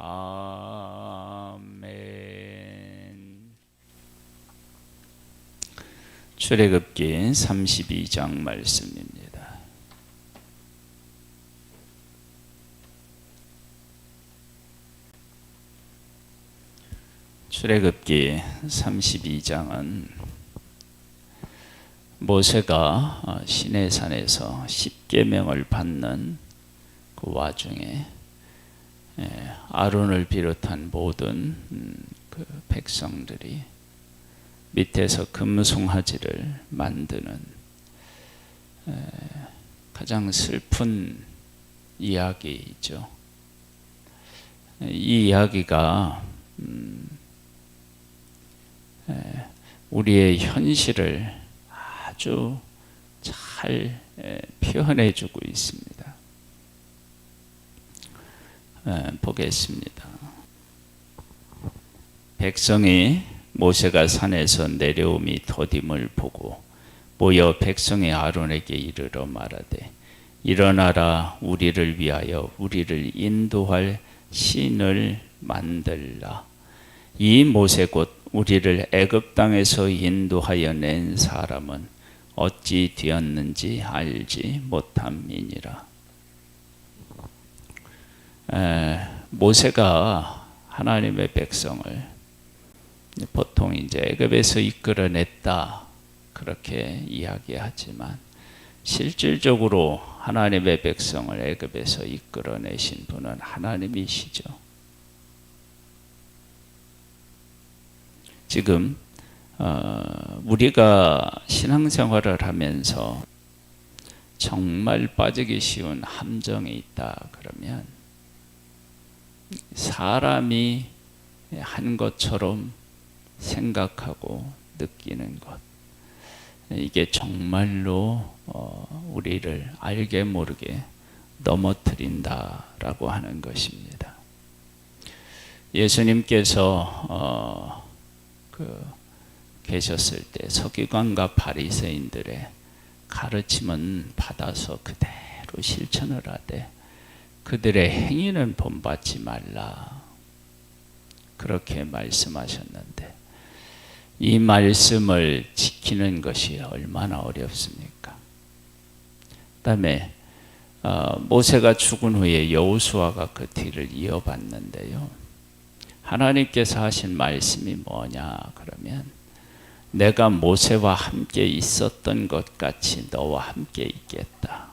아멘. 출애굽기 32장 말씀입니다. 출애굽기 32장은 모세가 시내산에서 십계명을 받는 그 와중에 아론을 비롯한 모든 그 백성들이 밑에서 금송아지를 만드는 가장 슬픈 이야기이죠. 이 이야기가 우리의 현실을 아주 잘 표현해 주고 있습니다. 보겠습니다. 백성이 모세가 산에서 내려옴이 더딤을 보고 모여 백성이 아론에게 이르러 말하되 일어나라, 우리를 위하여 우리를 인도할 신을 만들라. 이 모세 곧 우리를 애굽 땅에서 인도하여 낸 사람은 어찌 되었는지 알지 못함이니라. 모세가 하나님의 백성을 보통 이제 애굽에서 이끌어냈다 그렇게 이야기하지만 실질적으로 하나님의 백성을 애굽에서 이끌어내신 분은 하나님이시죠. 지금 우리가 신앙생활을 하면서 정말 빠지기 쉬운 함정이 있다 그러면 사람이 한 것처럼 생각하고 느끼는 것, 이게 정말로 우리를 알게 모르게 넘어뜨린다라고 하는 것입니다. 예수님께서 계셨을 때 서기관과 바리새인들의 가르침은 받아서 그대로 실천을 하되 그들의 행위는 본받지 말라 그렇게 말씀하셨는데 이 말씀을 지키는 것이 얼마나 어렵습니까? 그다음에 모세가 죽은 후에 여호수아가 그 뒤를 이어받는데요. 하나님께서 하신 말씀이 뭐냐 그러면 내가 모세와 함께 있었던 것 같이 너와 함께 있겠다.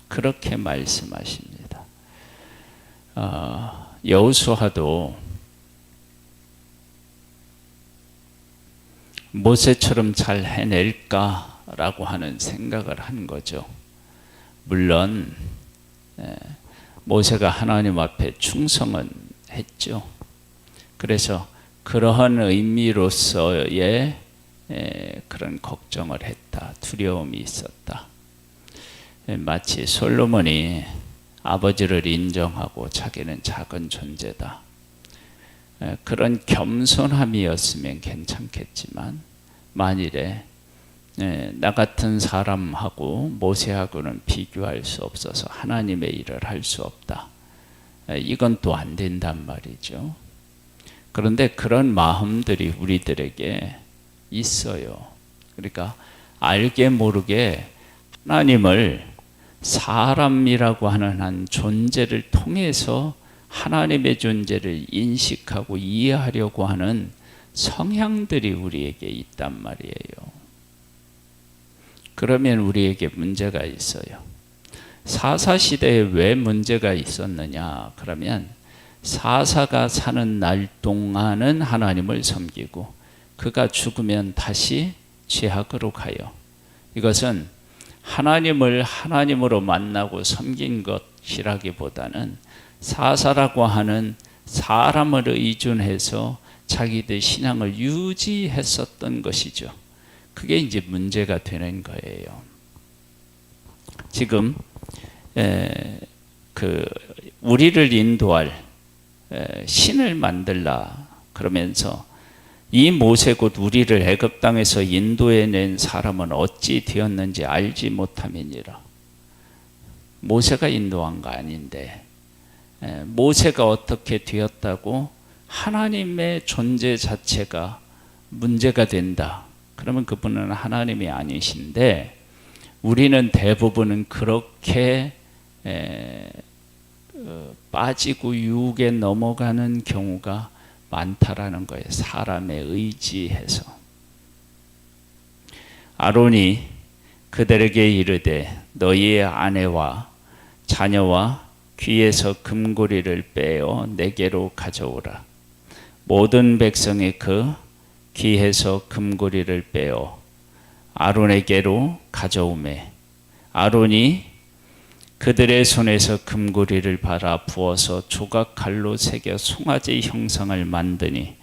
그렇게 말씀하십니다. 여호수아도 모세처럼 잘 해낼까라고 하는 생각을 한 거죠. 물론 모세가 하나님 앞에 충성은 했죠. 그래서 그러한 의미로서의 그런 걱정을 했다. 두려움이 있었다. 마치 솔로몬이 아버지를 인정하고 자기는 작은 존재다. 그런 겸손함이었으면 괜찮겠지만 만일에 나 같은 사람하고 모세하고는 비교할 수 없어서 하나님의 일을 할 수 없다. 이건 또 안 된단 말이죠. 그런데 그런 마음들이 우리들에게 있어요. 그러니까 알게 모르게 하나님을 사람이라고 하는 한 존재를 통해서 하나님의 존재를 인식하고 이해하려고 하는 성향들이 우리에게 있단 말이에요. 그러면 우리에게 문제가 있어요. 사사시대에 왜 문제가 있었느냐 그러면 사사가 사는 날 동안은 하나님을 섬기고 그가 죽으면 다시 죄악으로 가요. 이것은 하나님을 하나님으로 만나고 섬긴 것이라기보다는 사사라고 하는 사람을 의존해서 자기들 신앙을 유지했었던 것이죠. 그게 이제 문제가 되는 거예요. 지금 우리를 인도할 신을 만들라 그러면서 이 모세 곧 우리를 애굽 땅에서 인도해낸 사람은 어찌 되었는지 알지 못함이니라. 모세가 인도한 거 아닌데 모세가 어떻게 되었다고 하나님의 존재 자체가 문제가 된다. 그러면 그분은 하나님이 아니신데 우리는 대부분은 그렇게 빠지고 유혹에 넘어가는 경우가 많다라는 거예요. 사람에 의지해서. 아론이 그들에게 이르되 너희의 아내와 자녀와 귀에서 금고리를 빼어 내게로 가져오라. 모든 백성이 그 귀에서 금고리를 빼어 아론에게로 가져오매 아론이 그들의 손에서 금고리를 받아 부어서 조각 칼로 새겨 송아지 형상을 만드니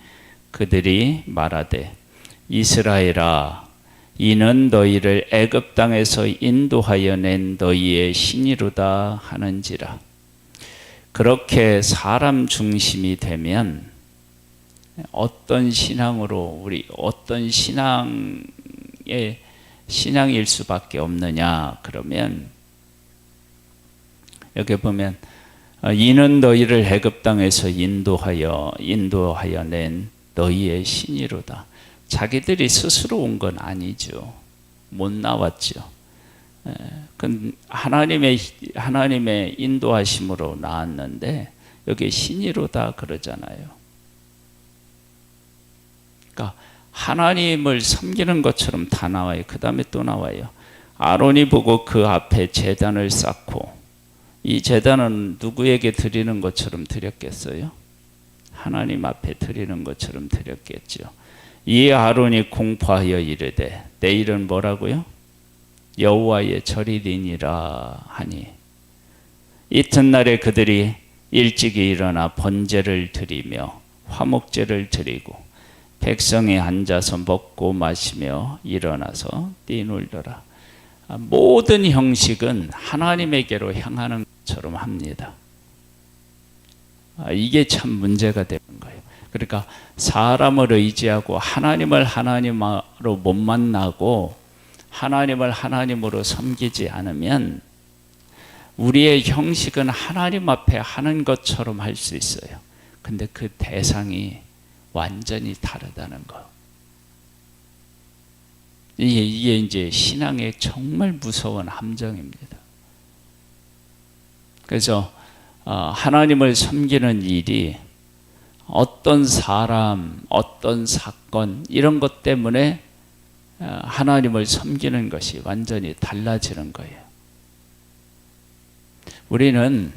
그들이 말하되 이스라엘아 이는 너희를 애굽 땅에서 인도하여 낸 너희의 신이로다 하는지라. 그렇게 사람 중심이 되면 어떤 신앙으로 우리 어떤 신앙일 수밖에 없느냐 그러면 여기 보면 이는 너희를 애굽 땅에서 인도하여 낸 너희의 신이로다. 자기들이 스스로 온 건 아니죠. 못 나왔죠. 하나님의 인도하심으로 나왔는데 여기 신이로다 그러잖아요. 그러니까 하나님을 섬기는 것처럼 다 나와요. 그 다음에 또 나와요. 아론이 보고 그 앞에 제단을 쌓고, 이 제단은 누구에게 드리는 것처럼 드렸겠어요? 하나님 앞에 드리는 것처럼 드렸겠죠. 이에 아론이 공포하여 이르되, 내일은 뭐라고요? 여호와의 절이니라 하니, 이튿날에 그들이 일찍이 일어나 번제를 드리며 화목제를 드리고 백성이 앉아서 먹고 마시며 일어나서 뛰놀더라. 모든 형식은 하나님에게로 향하는 것처럼 합니다. 이게 참 문제가 되는 거예요. 그러니까 사람을 의지하고 하나님을 하나님으로 못 만나고 하나님을 하나님으로 섬기지 않으면 우리의 형식은 하나님 앞에 하는 것처럼 할 수 있어요. 근데 그 대상이 완전히 다르다는 거. 이게 이제 신앙의 정말 무서운 함정입니다. 그래서 하나님을 섬기는 일이 어떤 사람, 어떤 사건 이런 것 때문에 하나님을 섬기는 것이 완전히 달라지는 거예요. 우리는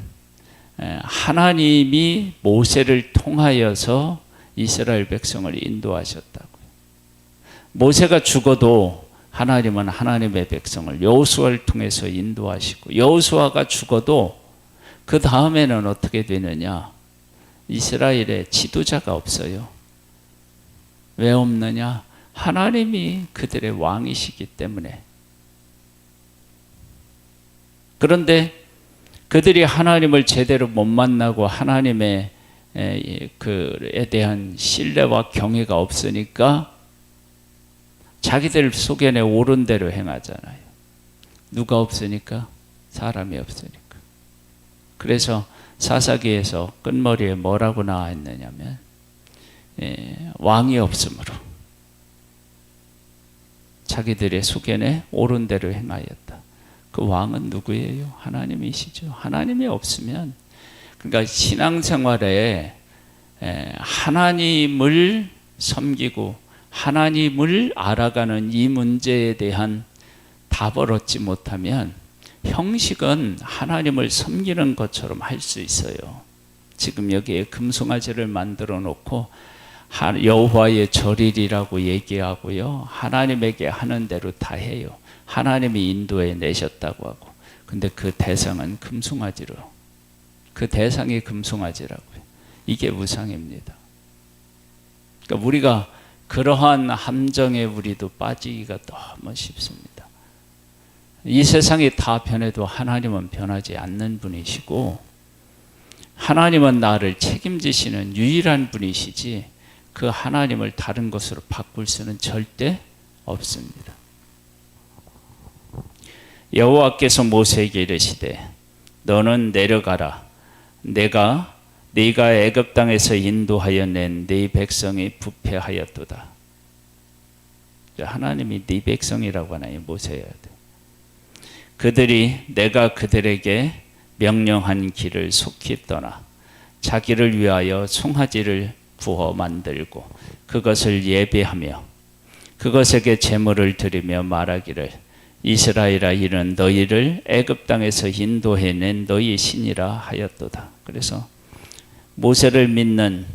하나님이 모세를 통하여서 이스라엘 백성을 인도하셨다고요. 모세가 죽어도 하나님은 하나님의 백성을 여호수아를 통해서 인도하시고, 여호수아가 죽어도 그 다음에는 어떻게 되느냐? 이스라엘에 지도자가 없어요. 왜 없느냐? 하나님이 그들의 왕이시기 때문에. 그런데 그들이 하나님을 제대로 못 만나고 하나님의 그에 대한 신뢰와 경외가 없으니까 자기들 속에는 옳은 대로 행하잖아요. 누가 없으니까? 사람이 없으니까. 그래서 사사기에서 끝머리에 뭐라고 나와 있느냐면 왕이 없으므로 자기들의 속에는 옳은 대로 행하였다. 그 왕은 누구예요? 하나님이시죠. 하나님이 없으면, 그러니까 신앙생활에 하나님을 섬기고 하나님을 알아가는 이 문제에 대한 답을 얻지 못하면 형식은 하나님을 섬기는 것처럼 할 수 있어요. 지금 여기에 금송아지를 만들어 놓고 여호와의 절일이라고 얘기하고요, 하나님에게 하는 대로 다 해요. 하나님이 인도해 내셨다고 하고, 근데 그 대상은 금송아지로, 그 대상이 금송아지라고요. 이게 우상입니다. 그러니까 우리가 그러한 함정에 우리도 빠지기가 너무 쉽습니다. 이 세상이 다 변해도 하나님은 변하지 않는 분이시고, 하나님은 나를 책임지시는 유일한 분이시지 그 하나님을 다른 것으로 바꿀 수는 절대 없습니다. 여호와께서 모세에게 이르시되, 너는 내려가라. 네가 애굽 땅에서 인도하여 낸 네 백성이 부패하였도다. 하나님이 네 백성이라고 하나요? 모세야 돼. 그들이 내가 그들에게 명령한 길을 속히 떠나 자기를 위하여 송아지를 부어 만들고 그것을 예배하며 그것에게 제물을 드리며 말하기를 이스라엘아 이는 너희를 애굽 땅에서 인도해낸 너희 신이라 하였도다. 그래서 모세를 믿는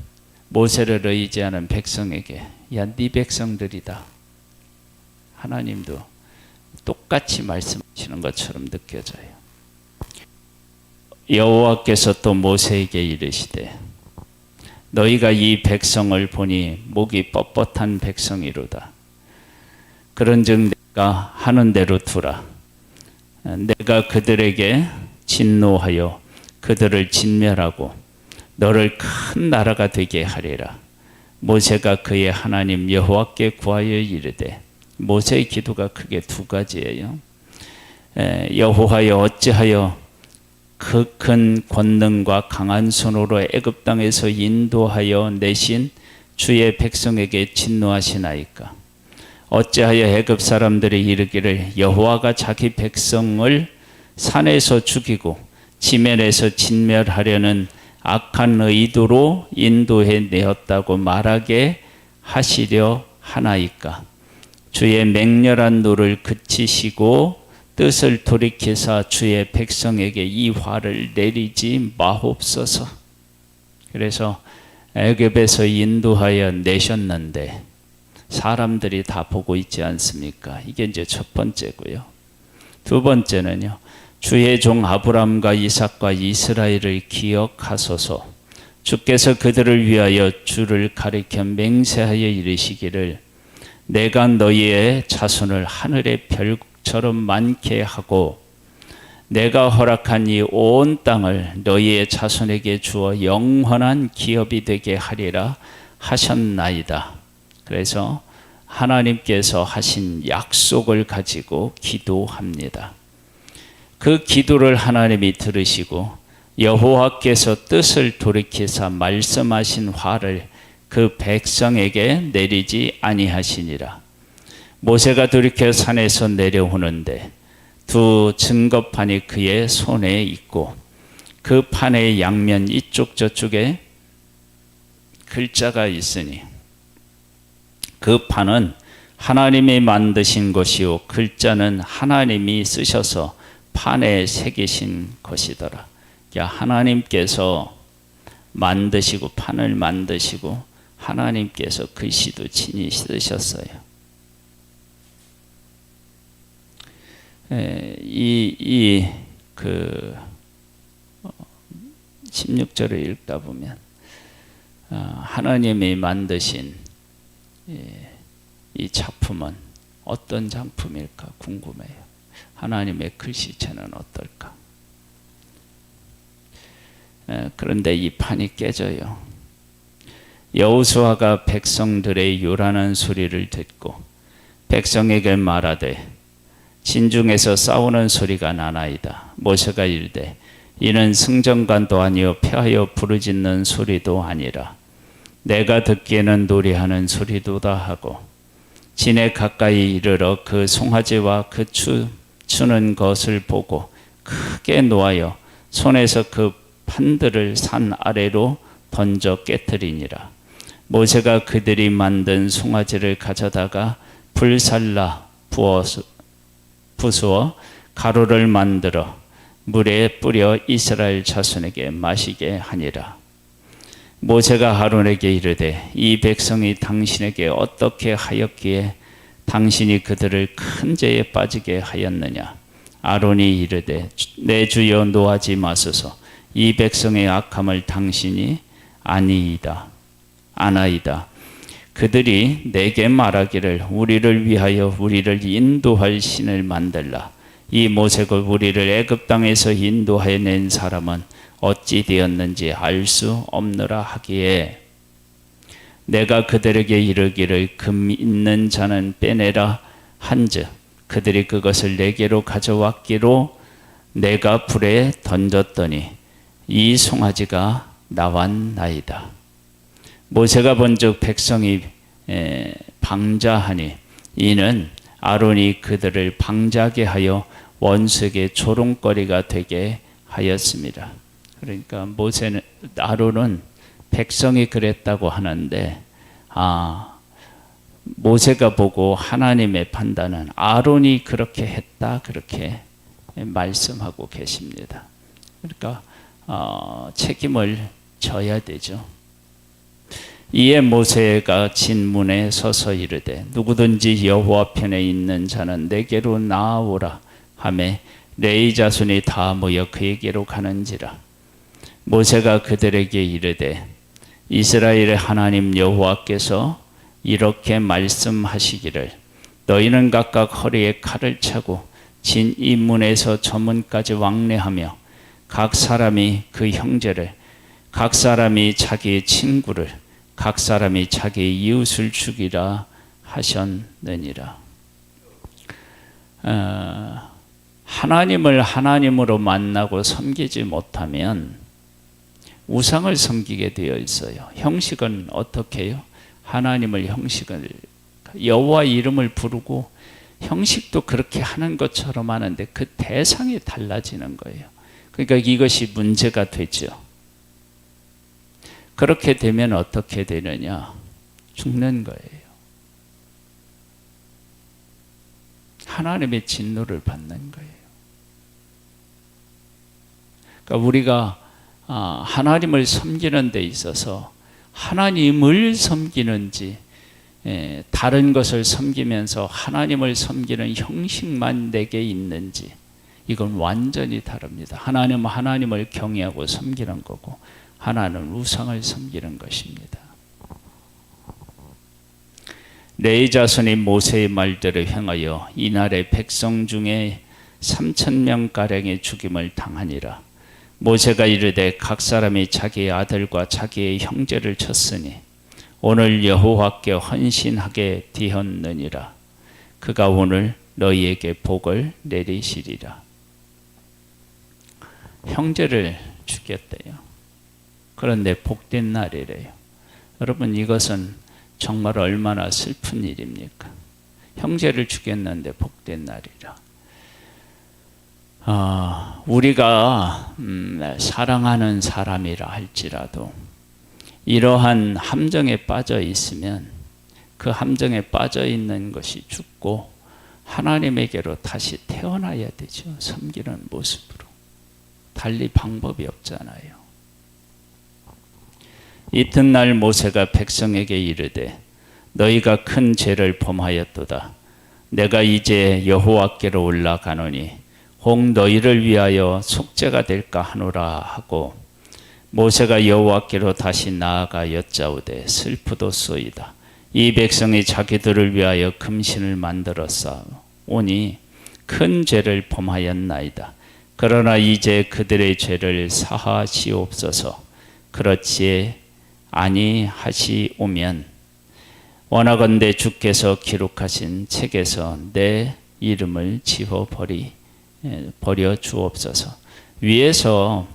모세를 의지하는 백성에게 야 네 백성들이다. 하나님도 똑같이 말씀하시는 것처럼 느껴져요. 여호와께서 또 모세에게 이르시되 너희가 이 백성을 보니 목이 뻣뻣한 백성이로다. 그런즉 내가 하는 대로 두라. 내가 그들에게 진노하여 그들을 진멸하고 너를 큰 나라가 되게 하리라. 모세가 그의 하나님 여호와께 구하여 이르되 모세의 기도가 크게 두 가지예요. 여호와여 어찌하여 그 큰 권능과 강한 손으로 애굽 땅에서 인도하여 내신 주의 백성에게 진노하시나이까. 어찌하여 애굽 사람들이 이르기를 여호와가 자기 백성을 산에서 죽이고 지면에서 진멸하려는 악한 의도로 인도해 내었다고 말하게 하시려 하나이까. 주의 맹렬한 노를 그치시고 뜻을 돌이키사 주의 백성에게 이 화를 내리지 마옵소서. 그래서 애굽에서 인도하여 내셨는데 사람들이 다 보고 있지 않습니까? 이게 이제 첫 번째고요. 두 번째는요. 주의 종 아브람과 이삭과 이스라엘을 기억하소서. 주께서 그들을 위하여 주를 가리켜 맹세하여 이르시기를 내가 너희의 자손을 하늘의 별처럼 많게 하고 내가 허락한 이 온 땅을 너희의 자손에게 주어 영원한 기업이 되게 하리라 하셨나이다. 그래서 하나님께서 하신 약속을 가지고 기도합니다. 그 기도를 하나님이 들으시고 여호와께서 뜻을 돌이키사 말씀하신 화를 그 백성에게 내리지 아니하시니라. 모세가 돌이켜 산에서 내려오는데 두 증거판이 그의 손에 있고 그 판의 양면 이쪽 저쪽에 글자가 있으니 그 판은 하나님이 만드신 것이요 글자는 하나님이 쓰셔서 판에 새기신 것이더라. 하나님께서 만드시고 판을 만드시고 하나님께서 글씨도 친히 쓰셨어요. 그 16절을 읽다 보면 하나님이 만드신 이 작품은 어떤 작품일까 궁금해요. 하나님의 글씨체는 어떨까? 그런데 이 판이 깨져요. 여호수아가 백성들의 요란한 소리를 듣고 백성에게 말하되 진중에서 싸우는 소리가 나나이다. 모세가 이르되 이는 승전관도 아니요 패하여 부르짖는 소리도 아니라 내가 듣기에는 노래하는 소리도다 하고 진에 가까이 이르러 그 송아지와 그 추는 것을 보고 크게 노하여 손에서 그 판들을 산 아래로 던져 깨뜨리니라. 모세가 그들이 만든 송아지를 가져다가 불살라 부수어 가루를 만들어 물에 뿌려 이스라엘 자손에게 마시게 하니라. 모세가 아론에게 이르되 이 백성이 당신에게 어떻게 하였기에 당신이 그들을 큰 죄에 빠지게 하였느냐. 아론이 이르되 내 주여 노하지 마소서. 이 백성의 악함을 당신이 아나이다. 그들이 내게 말하기를 우리를 위하여 우리를 인도할 신을 만들라. 이 모세가 우리를 애굽 땅에서 인도하여 낸 사람은 어찌 되었는지 알 수 없느라 하기에 내가 그들에게 이르기를 금 있는 자는 빼내라 한즉 그들이 그것을 내게로 가져왔기로 내가 불에 던졌더니 이 송아지가 나왔나이다. 모세가 본즉 백성이 방자하니 이는 아론이 그들을 방자하게 하여 원수에게 조롱거리가 되게 하였습니다. 그러니까 아론은 백성이 그랬다고 하는데 모세가 보고 하나님의 판단은 아론이 그렇게 했다 그렇게 말씀하고 계십니다. 그러니까 책임을 져야 되죠. 이에 모세가 진문에 서서 이르되 누구든지 여호와 편에 있는 자는 내게로 나아오라 하매 레위 자손이 다 모여 그에게로 가는지라. 모세가 그들에게 이르되 이스라엘의 하나님 여호와께서 이렇게 말씀하시기를 너희는 각각 허리에 칼을 차고 진 이 문에서 저 문까지 왕래하며 각 사람이 그 형제를 각 사람이 자기의 친구를 각 사람이 자기의 이웃을 죽이라 하셨느니라. 하나님을 하나님으로 만나고 섬기지 못하면 우상을 섬기게 되어 있어요. 형식은 어떻게 해요? 하나님을 형식을 여호와 이름을 부르고 형식도 그렇게 하는 것처럼 하는데 그 대상이 달라지는 거예요. 그러니까 이것이 문제가 되죠. 그렇게 되면 어떻게 되느냐? 죽는 거예요. 하나님의 진노를 받는 거예요. 그러니까 우리가 하나님을 섬기는 데 있어서 하나님을 섬기는지 다른 것을 섬기면서 하나님을 섬기는 형식만 내게 있는지 이건 완전히 다릅니다. 하나님은 하나님을 경외하고 섬기는 거고 하나는 우상을 섬기는 것입니다. 레위 자손이 모세의 말대로 행하여 이날에 백성 중에 3,000명가량의 죽임을 당하니라. 모세가 이르되 각 사람이 자기의 아들과 자기의 형제를 쳤으니 오늘 여호와께 헌신하게 되었느니라. 그가 오늘 너희에게 복을 내리시리라. 형제를 죽였대요. 그런데 복된 날이래요. 여러분 이것은 정말 얼마나 슬픈 일입니까? 형제를 죽였는데 복된 날이라. 우리가 사랑하는 사람이라 할지라도 이러한 함정에 빠져 있으면 그 함정에 빠져 있는 것이 죽고 하나님에게로 다시 태어나야 되죠. 섬기는 모습으로. 달리 방법이 없잖아요. 이튿날 모세가 백성에게 이르되 너희가 큰 죄를 범하였도다. 내가 이제 여호와께로 올라가노니 혹 너희를 위하여 속죄가 될까 하노라 하고 모세가 여호와께로 다시 나아가 여짜오되 슬프도소이다. 이 백성이 자기들을 위하여 금신을 만들었사오니 큰 죄를 범하였나이다. 그러나 이제 그들의 죄를 사하시옵소서. 그렇지 아니하시오면 원하건대 주께서 기록하신 책에서 내 이름을 버려 주옵소서. 위에서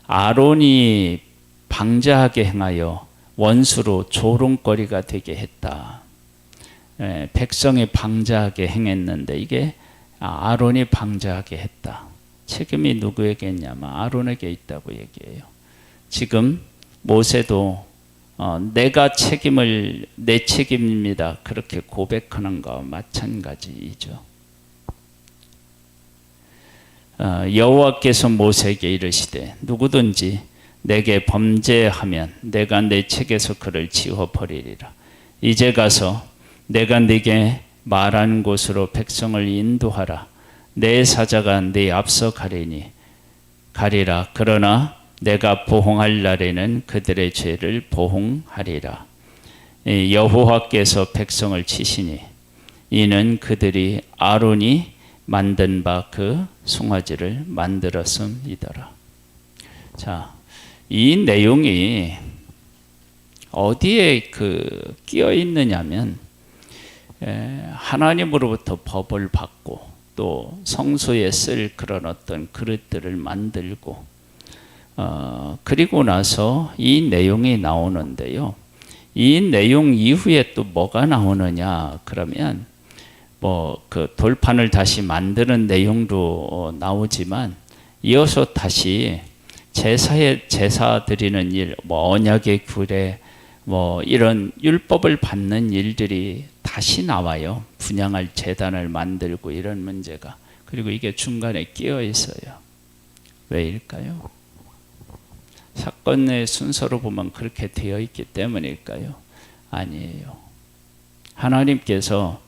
아론이 방자하게 행하여 원수로 조롱거리가 되게 했다. 백성이 방자하게 행했는데 이게 아론이 방자하게 했다. 책임이 누구에게 있냐면 아론에게 있다고 얘기해요. 지금 모세도 내 책임입니다. 그렇게 고백하는 것과 마찬가지이죠. 여호와께서 모세에게 이르시되 누구든지 내게 범죄하면 내가 내 책에서 그를 지워버리리라. 이제 가서 내가 네게 말한 곳으로 백성을 인도하라. 내 사자가 네 앞서 가리라. 그러나 내가 보응할 날에는 그들의 죄를 보응하리라. 여호와께서 백성을 치시니 이는 그들이 아론이 만든 바 그 송아지를 만들었음이더라. 자, 이 내용이 어디에 끼어 있느냐면 하나님으로부터 법을 받고 또 성소에 쓸 그런 어떤 그릇들을 만들고 그리고 나서 이 내용이 나오는데요. 이 내용 이후에 또 뭐가 나오느냐 그러면 뭐 그 돌판을 다시 만드는 내용도 나오지만 이어서 다시 제사 드리는 일, 뭐 언약의 규례, 뭐 이런 율법을 받는 일들이 다시 나와요. 분향할 제단을 만들고 이런 문제가. 그리고 이게 중간에 끼어 있어요. 왜일까요? 사건의 순서로 보면 그렇게 되어 있기 때문일까요? 아니에요. 하나님께서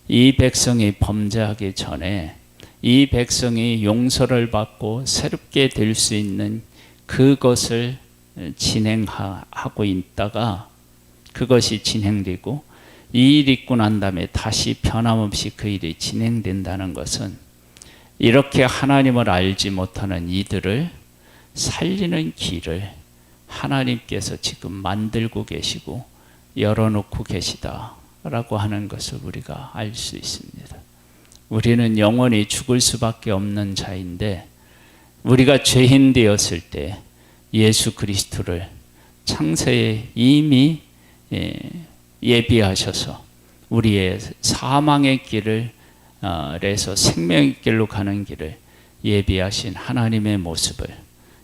이 백성이 범죄하기 전에 이 백성이 용서를 받고 새롭게 될 수 있는 그것을 진행하고 있다가 그것이 진행되고 이 일이 있고 난 다음에 다시 변함없이 그 일이 진행된다는 것은 이렇게 하나님을 알지 못하는 이들을 살리는 길을 하나님께서 지금 만들고 계시고 열어놓고 계시다라고 하는 것을 우리가 알 수 있습니다. 우리는 영원히 죽을 수밖에 없는 자인데 우리가 죄인 되었을 때 예수 그리스도를 창세에 이미 예비하셔서 우리의 사망의 길을 에서 생명의 길로 가는 길을 예비하신 하나님의 모습을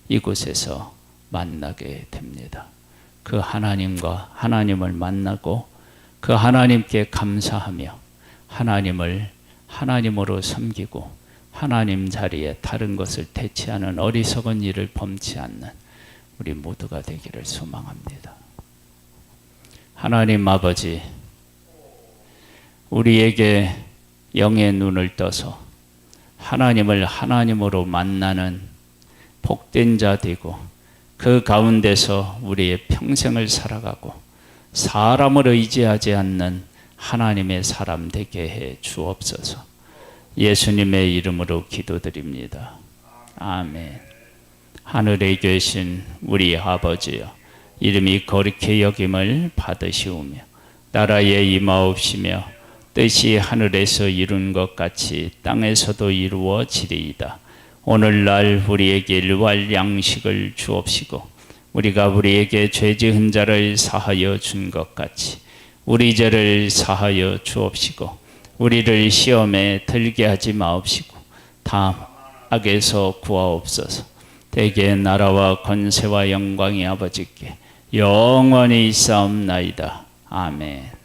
이곳에서 만나게 됩니다. 그 하나님과 하나님을 만나고 그 하나님께 감사하며 하나님을 하나님으로 섬기고 하나님 자리에 다른 것을 대체하는 어리석은 일을 범치 않는 우리 모두가 되기를 소망합니다. 하나님 아버지, 우리에게 영의 눈을 떠서 하나님을 하나님으로 만나는 복된 자 되고 그 가운데서 우리의 평생을 살아가고 사람을 의지하지 않는 하나님의 사람 되게 해 주옵소서. 예수님의 이름으로 기도드립니다. 아멘. 하늘에 계신 우리 아버지여, 이름이 거룩히 여김을 받으시오며 나라에 임하옵시며 뜻이 하늘에서 이룬 것 같이 땅에서도 이루어지리이다. 오늘날 우리에게 일용할 양식을 주옵시고 우리가 우리에게 죄 지은 자를 사하여 준 것 같이 우리 죄를 사하여 주옵시고 우리를 시험에 들게 하지 마옵시고 다만 악에서 구하옵소서. 대개 나라와 권세와 영광이 아버지께 영원히 있사옵나이다. 아멘.